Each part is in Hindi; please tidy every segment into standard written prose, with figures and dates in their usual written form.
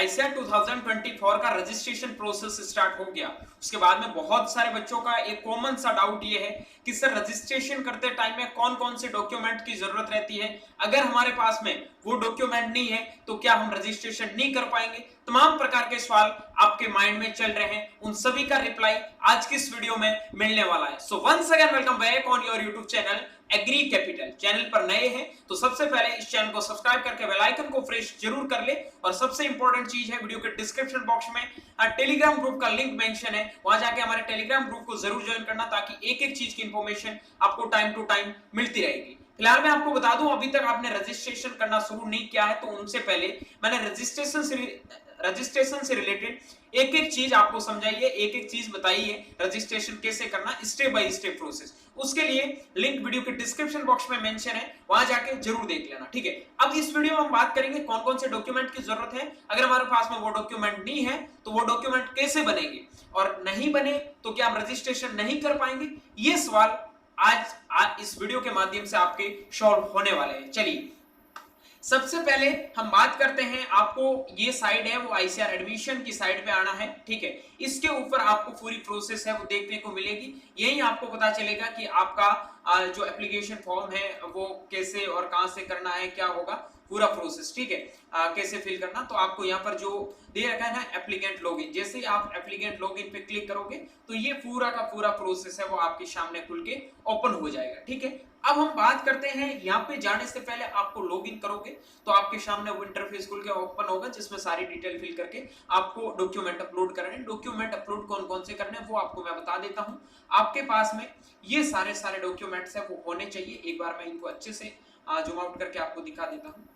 आईसीआर 2024 का रजिस्ट्रेशन प्रोसेस स्टार्ट हो गया, उसके बाद में बहुत सारे बच्चों का एक कॉमन सा डाउट ये है कि सर रजिस्ट्रेशन करते टाइम में कौन कौन से डॉक्यूमेंट की जरूरत रहती है, अगर हमारे पास में वो डॉक्यूमेंट नहीं है तो क्या हम रजिस्ट्रेशन नहीं कर पाएंगे। तमाम प्रकार के सवाल आपके माइंड में चल रहे हैं, उन सभी का रिप्लाई आज की इस वीडियो में मिलने वाला है। So once again welcome back on your YouTube channel Agri Capital. Channel पर नए हैं तो सबसे पहले इस चैनल को सब्सक्राइब करके बेल आइकन को प्रेस जरूर कर ले, और सबसे इंपॉर्टेंट चीज है वीडियो के डिस्क्रिप्शन बॉक्स में टेलीग्राम ग्रुप का लिंक मेंशन है, वहां जाके हमारे टेलीग्राम ग्रुप को जरूर ज्वाइन करना ताकि एक एक चीज की इंफॉर्मेशन आपको टाइम टू टाइम मिलती रहेगी। फिलहाल मैं आपको बता दूं, अभी तक आपने रजिस्ट्रेशन करना शुरू नहीं किया है तो उनसे पहले मैंने रजिस्ट्रेशन से रिलेटेड एक एक चीज आपको समझाइए, एक एक चीज बताइए रजिस्ट्रेशन कैसे करना, स्टेप बाय स्टेप प्रोसेस। उसके लिए लिंक वीडियो के डिस्क्रिप्शन बॉक्स में मेंशन है, वहां जाके जरूर देख लेना, ठीक है। अब इस वीडियो में हम बात करेंगे कौन कौन से डॉक्यूमेंट की जरूरत है, अगर हमारे पास में वो डॉक्यूमेंट नहीं है तो वो डॉक्यूमेंट कैसे बनेंगे, और नहीं बने तो क्या हम रजिस्ट्रेशन नहीं कर पाएंगे। ये सवाल आज इस वीडियो के माध्यम से आपके सॉल्व होने वाले हैं। चलिए सबसे पहले हम बात करते हैं, आपको ये साइड है वो आईसीआर एडमिशन की साइड पे आना है, ठीक है। इसके ऊपर आपको पूरी प्रोसेस है वो देखने को मिलेगी, यही आपको पता चलेगा कि आपका जो एप्लीकेशन फॉर्म है वो कैसे और कहां से करना है, क्या होगा पूरा प्रोसेस, ठीक है। कैसे फिल करना, तो आपको यहाँ पर जो दे रखा है ना एप्लीकेंट लॉगिन, जैसे ही आप एप्लीकेंट लॉगिन पे क्लिक करोगे तो ये पूरा का पूरा प्रोसेस है वो आपके सामने खुल के ओपन हो जाएगा, ठीक है। अब हम बात करते हैं, यहाँ पे जाने से पहले आपको लॉगिन करोगे तो आपके सामने वो इंटरफेस खुल के ओपन होगा जिसमें सारी डिटेल फिल करके आपको डॉक्यूमेंट अपलोड करने हैं। डॉक्यूमेंट अपलोड कौन कौन से करने हैं वो आपको मैं बता देता हूँ। आपके पास में ये सारे डॉक्यूमेंट्स है वो होने चाहिए। एक बार मैं इनको अच्छे से जूम आउट करके आपको दिखा देता हूँ।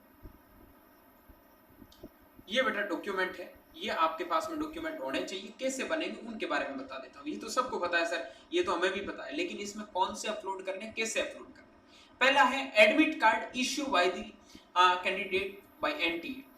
ये बेटा डॉक्यूमेंट है, ये आपके पास में डॉक्यूमेंट होने चाहिए, कैसे बनेंगे उनके बारे में बता देता हूँ। ये तो सबको पता है सर, ये तो हमें भी पता है, लेकिन इसमें कौन से अपलोड करने हैं, कैसे अपलोड करने हैं। पहला है admit card issue by the candidate by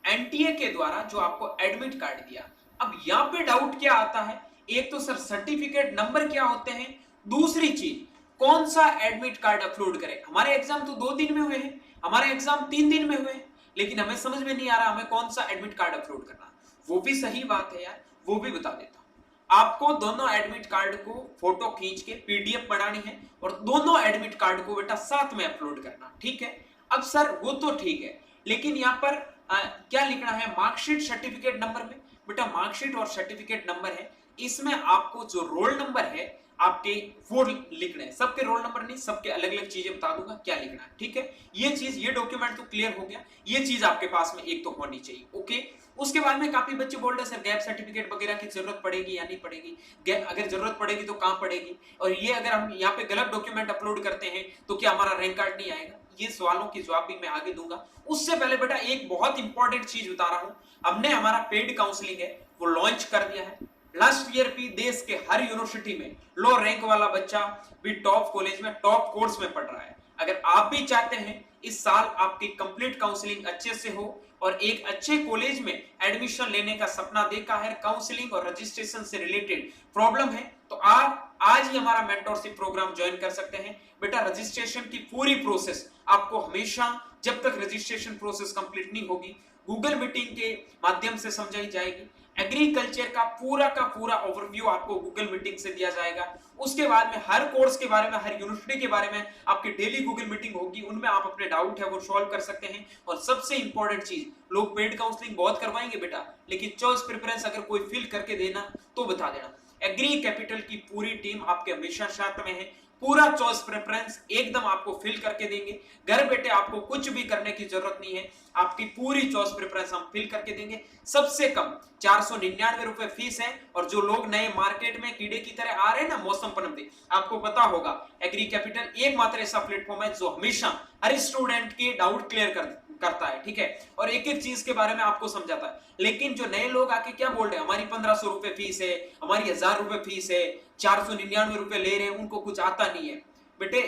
NTA के द्वारा जो आपको एडमिट कार्ड दिया। अब यहाँ पे डाउट क्या आता है, एक तो सर सर्टिफिकेट नंबर क्या होते हैं, दूसरी चीज कौन सा एडमिट कार्ड अपलोड करें। हमारे एग्जाम तो 2 दिन में हुए हैं, हमारे एग्जाम 3 दिन में हुए हैं, लेकिन हमें समझ में नहीं आ रहा हमें कौन सा एडमिट कार्ड अपलोड करना। वो भी सही बात है यार, वो भी बता देता हूं। आपको दोनों एडमिट कार्ड को फोटो खींच के पीडीएफ बनानी है और दोनों एडमिट कार्ड को बेटा साथ में अपलोड करना, ठीक है। अब सर वो तो ठीक है, लेकिन यहाँ पर क्या लिखना है मार्कशीट सर्टिफिकेट नंबर में, बेटा मार्कशीट और सर्टिफिकेट नंबर है, इसमें आपको जो रोल नंबर है आपके वो लिखना है। सबके रोल नंबर नहीं, सबके अलग अलग चीजें बता दूंगा क्या लिखना है, ठीक है। ये चीज, ये डॉक्यूमेंट तो क्लियर हो गया, ये चीज आपके पास में एक तो होनी चाहिए, ओके। उसके बाद में काफी बच्चे बोल रहे हैं सर गैप सर्टिफिकेट वगैरह की जरूरत पड़ेगी या नहीं पड़ेगी, अगर जरूरत पड़ेगी तो कहां पड़ेगी, और ये अगर हम यहाँ पे गलत डॉक्यूमेंट अपलोड करते हैं तो क्या हमारा रैंक कार्ड नहीं आएगा। ये सवालों की जवाब भी मैं आगे दूंगा। उससे पहले बेटा एक बहुत इंपॉर्टेंट चीज बता रहा हूं, हमने हमारा पेड काउंसलिंग है वो लॉन्च कर दिया है। लास्ट ईयर भी देश के हर यूनिवर्सिटी में लो रैंक वाला बच्चा भी टॉप कॉलेज में टॉप कोर्स में पढ़ रहा है। अगर आप भी चाहते हैं इस साल आपकी कंप्लीट काउंसलिंग अच्छे से हो और एक अच्छे कॉलेज में एडमिशन लेने का सपना देखा है, काउंसलिंग और रजिस्ट्रेशन से रिलेटेड प्रॉब्लम है, तो आप आज ही हमारा मेंटरशिप प्रोग्राम ज्वाइन कर सकते हैं। बेटा रजिस्ट्रेशन की पूरी प्रोसेस आपको हमेशा, जब तक रजिस्ट्रेशन प्रोसेस कंप्लीट नहीं होगी, गूगल मीटिंग के माध्यम से समझाई जाएगी। एग्रीकल्चर का पूरा ओवरव्यू आपको गूगल मीटिंग से दिया जाएगा। उसके बाद में हर कोर्स के बारे में, हर यूनिवर्सिटी के बारे में आपकी डेली गूगल मीटिंग होगी, उनमें आप अपने डाउट है वो सॉल्व कर सकते हैं। और सबसे इंपॉर्टेंट चीज, लोग पेड काउंसलिंग बहुत करवाएंगे बेटा, लेकिन चॉइस प्रेफरेंस अगर कोई फिल करके देना तो बता देना। एग्री कैपिटल की पूरी टीम आपके हमेशा साथ में है, पूरा चॉइस प्रेफरेंस एकदम आपको फिल करके देंगे। घर बैठे आपको कुछ भी करने की जरूरत नहीं है, आपकी पूरी चॉइस प्रेफरेंस हम फिल करके देंगे। सबसे कम 499 रुपए फीस है, और जो लोग नए मार्केट में कीड़े की तरह आ रहे हैं ना मौसम पनपते, आपको पता होगा एग्री कैपिटल एकमात्र ऐसा प्लेटफॉर्म है जो हमेशा हर स्टूडेंट के डाउट क्लियर करता है, ठीक है, और एक एक चीज के बारे में आपको समझाता है। लेकिन जो नए लोग आके क्या बोल रहे हैं, हमारी 1500 रुपए फीस है, हमारी 1000 रुपए फीस है, 499 रुपए ले रहे हैं, उनको कुछ आता नहीं है। बेटे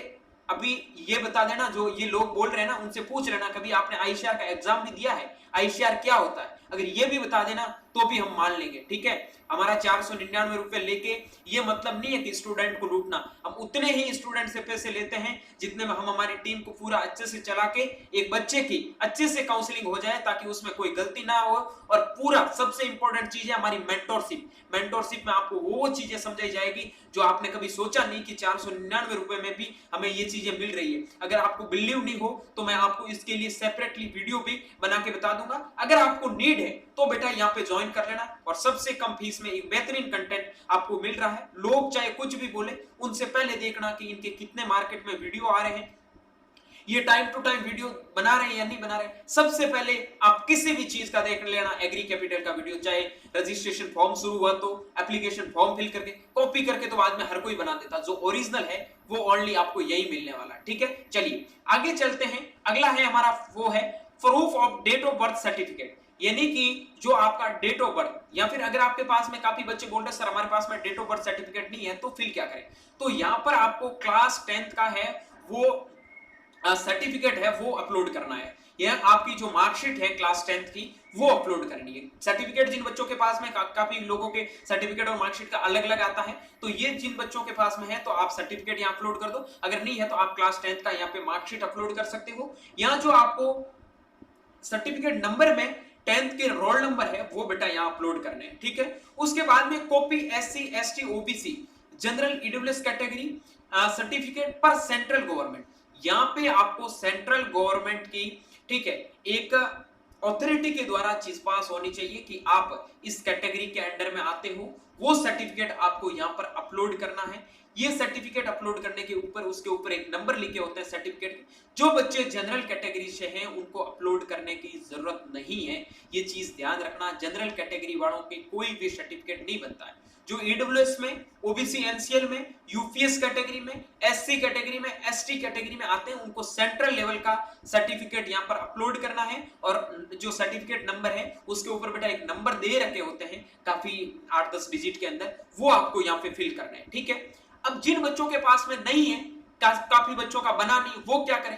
अभी ये बता देना, जो ये लोग बोल रहे हैं ना उनसे पूछ लेना कभी आपने आईसीआर का एग्जाम भी दिया है, आईसीआर क्या होता है, अगर ये भी बता देना तो भी हम मान लेंगे, ठीक है। हमारा 499 रुपए लेके ये मतलब नहीं है कि स्टूडेंट को लूटना, हम उतने ही स्टूडेंट से पैसे लेते हैं जितने में हम हमारी टीम को पूरा अच्छे से चला के एक बच्चे की अच्छे से काउंसलिंग हो जाए ताकि उसमें कोई गलती ना हो। और पूरा सबसे इंपॉर्टेंट चीज है हमारी मेंटोरशिप। मेंटोरशिप में आपको वो चीजें समझाई जाएगी जो आपने कभी सोचा नहीं कि 499 रुपए में भी हमें ये चीजें मिल रही है। अगर आपको बिलीव नहीं हो तो मैं आपको इसके लिए सेपरेटली वीडियो भी बना के बता दूंगा। अगर आपको नीड है तो बेटा यहाँ पे ज्वाइन कर लेना, और सबसे कम फीस में एक बेहतरीन कंटेंट आपको मिल रहा है। लोग चाहे कुछ भी बोले, उनसे पहले देखना कि इनके कितने मार्केट में वीडियो आ रहे हैं, ये टाइम टू टाइम वीडियो बना रहे हैं या नहीं बना रहे। सबसे पहले आप किसी भी चीज का देख लेना, एग्री कैपिटल का वीडियो, चाहे रजिस्ट्रेशन फॉर्म शुरू हुआ तो एप्लीकेशन फॉर्म फिल करके कॉपी करके तो बाद में हर कोई बना देता, जो ओरिजिनल है वो ओनली आपको यही मिलने वाला है, ठीक है। चलिए आगे चलते हैं। अगला है हमारा वो है proof of date of birth certificate, यानी कि जो आपका डेट ऑफ बर्थ, या फिर अगर आपके पास में काफी बच्चे बोल रहे हैं सर हमारे पास में डेट ऑफ बर्थ सर्टिफिकेट नहीं है तो फिर क्या करें, तो यहां पर आपको क्लास 10th का है वो सर्टिफिकेट है वो अपलोड करना है, या आपकी जो मार्कशीट है क्लास 10th की वो अपलोड करनी है। सर्टिफिकेट जिन बच्चों के पास में काफी लोगों के सर्टिफिकेट और मार्कशीट का अलग अलग आता है, तो ये जिन बच्चों के पास में है तो आप सर्टिफिकेट यहाँ अपलोड कर दो, अगर नहीं है तो आप क्लास 10th का यहाँ पे मार्कशीट अपलोड कर सकते हो। यहाँ जो आपको सर्टिफिकेट नंबर में 10th के रोल नंबर है वो बेटा यहाँ अपलोड करने हैं, ठीक है। उसके बाद में copy SC ST OBC general EWS category certificate पर सेंट्रल गवर्नमेंट, यहाँ पे आपको सेंट्रल गवर्नमेंट की, ठीक है, एक अथॉरिटी के द्वारा चीज पास होनी चाहिए कि आप इस कैटेगरी के अंडर में आते हो, वो सर्टिफिकेट आपको यहाँ पर अपलोड करना है। ये सर्टिफिकेट अपलोड करने के ऊपर उसके ऊपर एक नंबर लिखे होते हैं सर्टिफिकेट, जो बच्चे जनरल कैटेगरी से हैं उनको अपलोड करने की जरूरत नहीं है, ये चीज ध्यान रखना। जनरल कैटेगरी वालों के कोई भी सर्टिफिकेट नहीं बनता है। जो EWS में, OBC NCL में, UPS कैटेगरी में, SC कैटेगरी में, ST कैटेगरी में आते हैं उनको सेंट्रल लेवल का सर्टिफिकेट यहाँ पर अपलोड करना है, और जो सर्टिफिकेट नंबर है उसके ऊपर बेटा एक नंबर दे रखे होते हैं काफी 8-10 डिजिट के अंदर, वो आपको यहाँ पे फिल करना है, ठीक है। अब जिन बच्चों के पास में नहीं है, काफी बच्चों का बना नहीं, वो क्या करें,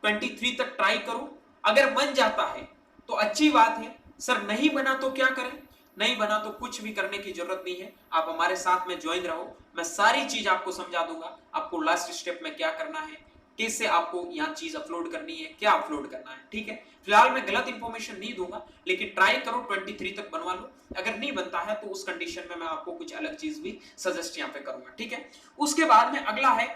23 तक ट्राई करो, अगर बन जाता है तो अच्छी बात है, सर नहीं बना तो क्या करें, नहीं बना तो कुछ भी करने की जरूरत नहीं है, आप हमारे साथ में ज्वाइन रहो, मैं सारी चीज आपको समझा दूंगा, आपको लास्ट स्टेप में क्या करना है, कैसे आपको यहाँ चीज अपलोड करनी है, क्या अपलोड करना है, ठीक है। फिलहाल मैं गलत इंफॉर्मेशन नहीं दूंगा, लेकिन ट्राई करो 23 तक बनवा लो, अगर नहीं बनता है तो उस कंडीशन में मैं आपको कुछ अलग चीज भी सजेस्ट यहाँ पे करूंगा, ठीक है। उसके बाद में अगला है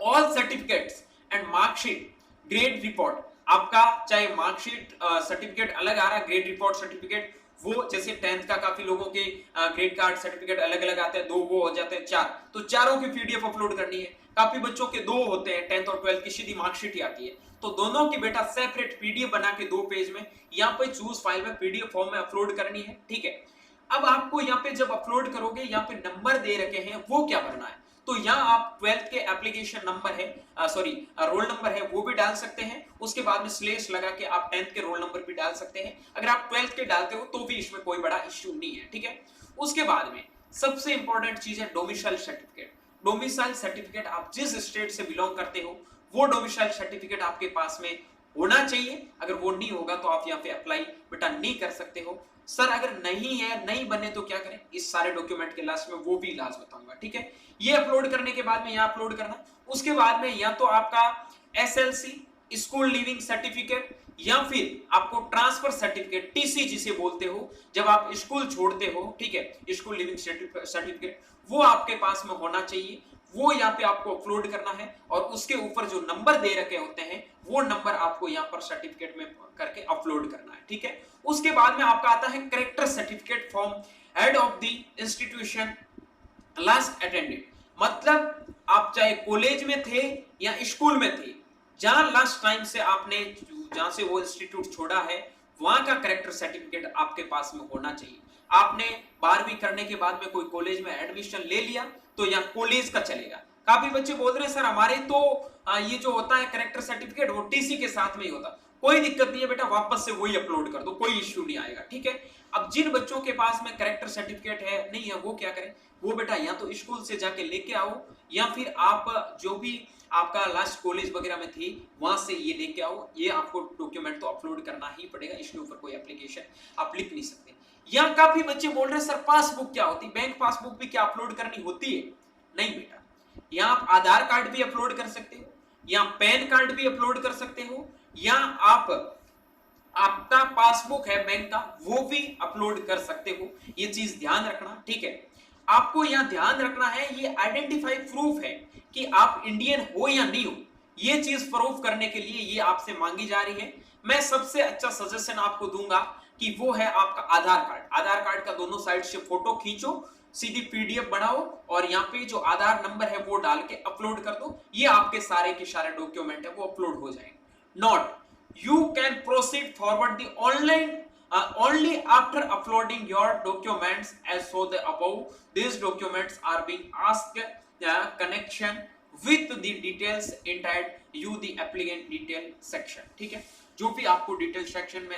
all certificates and marksheet grade report, आपका चाहे मार्कशीट सर्टिफिकेट अलग आ रहा है, ग्रेड रिपोर्ट सर्टिफिकेट वो जैसे 10th का काफी लोगों के ग्रेड कार्ड सर्टिफिकेट अलग अलग आते हैं, 2 वो हो जाते हैं 4, तो चारों की PDF अपलोड करनी है। काफी बच्चों के 2 होते हैं, 10th और 12th की सीधी मार्कशीट ही आती है, तो दोनों की बेटा सेपरेट PDF बना के 2 पेज में यहाँ पे चूज फाइल में PDF फॉर्म में अपलोड करनी है, ठीक है। अब आपको यहाँ पे जब अपलोड करोगे यहाँ पे नंबर दे रखे हैं वो क्या भरना है, तो यहाँ आप 12th के एप्लीकेशन नंबर है रोल नंबर है वो भी डाल सकते हैं, उसके बाद में स्लेश लगा के आप 10th के रोल नंबर भी डाल सकते हैं। अगर आप 12th के डालते हो तो भी इसमें कोई बड़ा इश्यू नहीं है, ठीक है। उसके बाद में सबसे इंपॉर्टेंट चीज है डोमिसाइल सर्टिफिकेट। डोमिसाइल सर्टिफिकेट आप जिस स्टेट से बिलोंग करते हो वो डोमिसाइल सर्टिफिकेट आपके पास में होना चाहिए, अगर वो नहीं होगा तो आप यहाँ पे अप्लाई बेटा नहीं कर सकते हो। सर अगर नहीं है, नहीं बने तो क्या करें, इस सारे डॉक्यूमेंट के लास्ट में वो भी इलाज बताऊंगा, ठीक है। ये अपलोड करने के बाद में यहाँ अपलोड करना, उसके बाद में या तो आपका SLC स्कूल लिविंग सर्टिफिकेट या फिर आपको ट्रांसफर सर्टिफिकेट TC जिसे बोलते हो, जब आप स्कूल छोड़ते हो, ठीक है, स्कूल लिविंग सर्टिफिकेट वो आपके पास में होना चाहिए, वो यहाँ पे आपको अपलोड करना है, और उसके ऊपर जो नंबर दे रखे होते हैं वो नंबर आपको यहाँ पर सर्टिफिकेट में करके अपलोड करना है, ठीक है। उसके बाद में आपका आता है character certificate from head of the institution last attended, मतलब आप चाहे कॉलेज में थे या स्कूल में थे, जहां लास्ट टाइम से आपने जहां से वो इंस्टीट्यूट छोड़ा है वहां का करेक्टर सर्टिफिकेट आपके पास में होना चाहिए। आपने 12वीं करने के बाद में कोई कॉलेज में एडमिशन ले लिया तो यहाँ कॉलेज का चलेगा। काफी बच्चे बोल रहे हैं सर हमारे तो ये जो होता है करेक्टर सर्टिफिकेट वो TC के साथ में ही होता, कोई दिक्कत नहीं है बेटा, वापस से वही अपलोड कर दो, कोई इश्यू नहीं आएगा, ठीक है। अब जिन बच्चों के पास में करेक्टर सर्टिफिकेट है नहीं है वो क्या करें, वो बेटा या तो स्कूल से जाके लेके आओ, या फिर आप जो भी आपका लास्ट कॉलेज वगैरह में थी वहां से ये लेके आओ, ये आपको डॉक्यूमेंट तो अपलोड करना ही पड़ेगा, इसके ऊपर कोई एप्लीकेशन आप लिख नहीं सकते। यहाँ काफी बच्चे बोल रहे हैं सर पासबुक क्या होती है, बैंक पासबुक भी क्या अपलोड करनी होती है? नहीं बेटा, यहाँ आप आधार कार्ड भी अपलोड कर सकते हो, या पैन कार्ड भी अपलोड कर सकते हो, या आप आपका पासबुक है बैंक का वो भी अपलोड कर सकते हो। ये चीज ध्यान रखना, ठीक है। आपको यहां ध्यान रखना है ये आइडेंटिफाई प्रूफ है कि आप इंडियन हो या नहीं हो, ये चीज प्रूफ करने के लिए ये आपसे मांगी जा रही है। मैं सबसे अच्छा सजेशन आपको दूंगा कि वो है आपका आधार कार्ड। आधार कार्ड का दोनों साइड से फोटो खींचो, सीधी पीडीएफ बनाओ और यहाँ पे जो आधार नंबर है वो डाल के अपलोड कर दो, ये आपके सारे के सारे डॉक्यूमेंट है वो अपलोड हो जाएंगे। Not you can proceed forward the online only after uploading your documents as so the above these documents are being asked connection with the details entered you the applicant detail section। ठीक है, जो भी आपको डिटेल सेक्शन में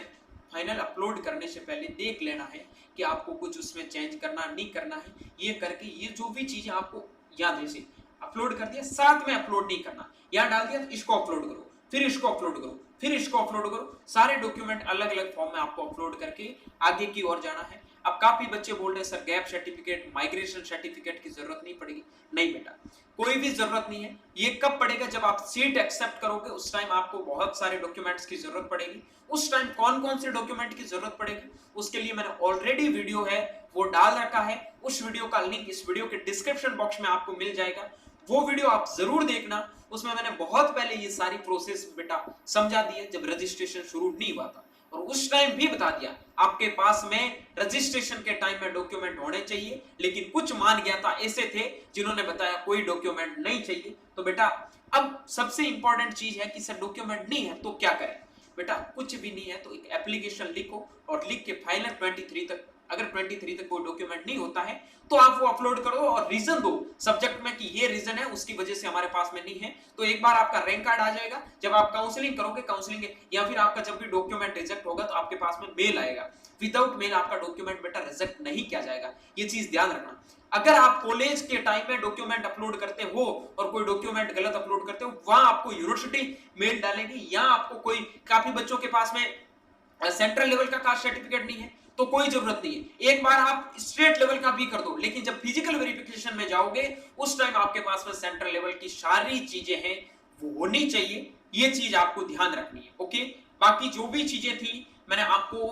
फाइनल अपलोड करने से पहले देख लेना है कि आपको कुछ उसमें चेंज करना नहीं करना है, ये करके ये जो भी चीजें आपको याद, जैसे अपलोड कर दिया साथ में अपलोड नहीं करना, यहाँ डाल दिया तो इसको अपलोड करो, फिर इसको अपलोड करो, फिर इसको अपलोड करो, सारे डॉक्यूमेंट अलग अलग फॉर्म में आपको अपलोड करके आगे की ओर जाना है। अब काफी बच्चे बोल रहे हैं sir gap certificate, migration certificate की जरूरत नहीं पड़ेगी। नहीं बेटा, कोई भी जरूरत नहीं है। ये कब पड़ेगा? जब आप सीट एक्सेप्ट करोगे उस टाइम आपको बहुत सारे डॉक्यूमेंट्स की जरूरत पड़ेगी। उस टाइम कौन कौन से डॉक्यूमेंट की जरूरत पड़ेगी उसके लिए मैंने ऑलरेडी वीडियो है वो डाल रखा है, उस वीडियो का लिंक इस वीडियो के डिस्क्रिप्शन बॉक्स में आपको मिल जाएगा, वो वीडियो आप जरूर देखना। उसमें मैंने बहुत पहले ये सारी प्रोसेस बेटा समझा दी है जब रजिस्ट्रेशन शुरू नहीं हुआ था, और उस टाइम भी बता दिया आपके पास में रजिस्ट्रेशन के टाइम में डॉक्यूमेंट होने चाहिए, लेकिन कुछ मान गया था ऐसे थे जिन्होंने बताया कोई डॉक्यूमेंट नहीं चाहिए। तो बेटा अब सबसे इंपॉर्टेंट चीज है कि सर डॉक्यूमेंट नहीं है तो क्या करें? बेटा कुछ भी नहीं है तो एक एप्लीकेशन लिखो और लिख के फाइनल 23 तक, अगर 23 तक कोई डॉक्यूमेंट नहीं होता है तो आप वो अपलोड करो और रीजन दो सब्जेक्ट में कि ये रीजन है उसकी वजह से हमारे पास में नहीं है। तो एक बार आपका रैंक कार्ड आ जाएगा, जब आप काउंसलिंग करोगे, काउंसलिंग या फिर आपका जब भी डॉक्यूमेंट रिजेक्ट होगा तो आपके पास में मेल आएगा, विदाउट मेल आपका डॉक्यूमेंट बेटा रिजेक्ट नहीं किया जाएगा। ये चीज ध्यान रखना। अगर आप कॉलेज के टाइम में डॉक्यूमेंट अपलोड करते हो और कोई डॉक्यूमेंट गलत अपलोड करते हो, वहां आपको यूनिवर्सिटी मेल डालेगी, या आपको कोई, काफी बच्चों के पास में सेंट्रल लेवल का कास्ट सर्टिफिकेट नहीं है तो कोई जरूरत नहीं है, एक बार आप स्टेट लेवल का भी कर दो, लेकिन जब फिजिकल वेरिफिकेशन में जाओगे उस टाइम आपके पास में सेंट्रल लेवल की सारी चीजें हैं वो होनी चाहिए। ये चीज आपको ध्यान रखनी है। ओके, बाकी जो भी चीजें थी मैंने आपको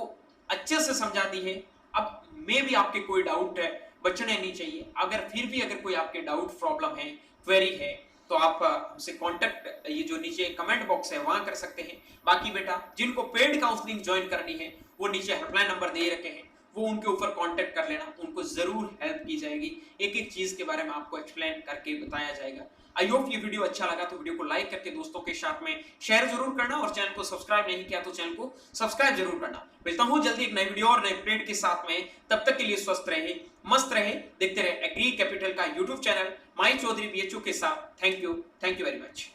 अच्छे से समझा दी है। अब में भी आपके कोई डाउट है बचने नहीं चाहिए। अगर फिर भी अगर कोई आपके डाउट, प्रॉब्लम है, क्वेरी है तो आप हमसे कांटेक्ट, ये जो नीचे कमेंट बॉक्स है वहां कर सकते हैं। बाकी बेटा जिनको पेड काउंसलिंग ज्वाइन करनी है वो नीचे हेल्पलाइन नंबर दे रखे हैं, वो उनके ऊपर कांटेक्ट कर लेना, उनको जरूर हेल्प की जाएगी, एक एक चीज के बारे में आपको एक्सप्लेन करके बताया जाएगा। आई होप ये वीडियो अच्छा लगा तो वीडियो को लाइक करके दोस्तों के साथ में शेयर जरूर करना, और चैनल को सब्सक्राइब नहीं किया तो चैनल को सब्सक्राइब जरूर करना। मिलता हूं जल्दी एक नई वीडियो और नए अपडेट के साथ में, तब तक के लिए स्वस्थ रहे, मस्त रहे, देखते रहे एग्री कैपिटल का यूट्यूब चैनल माई चौधरी BHU के साथ। Thank you very much.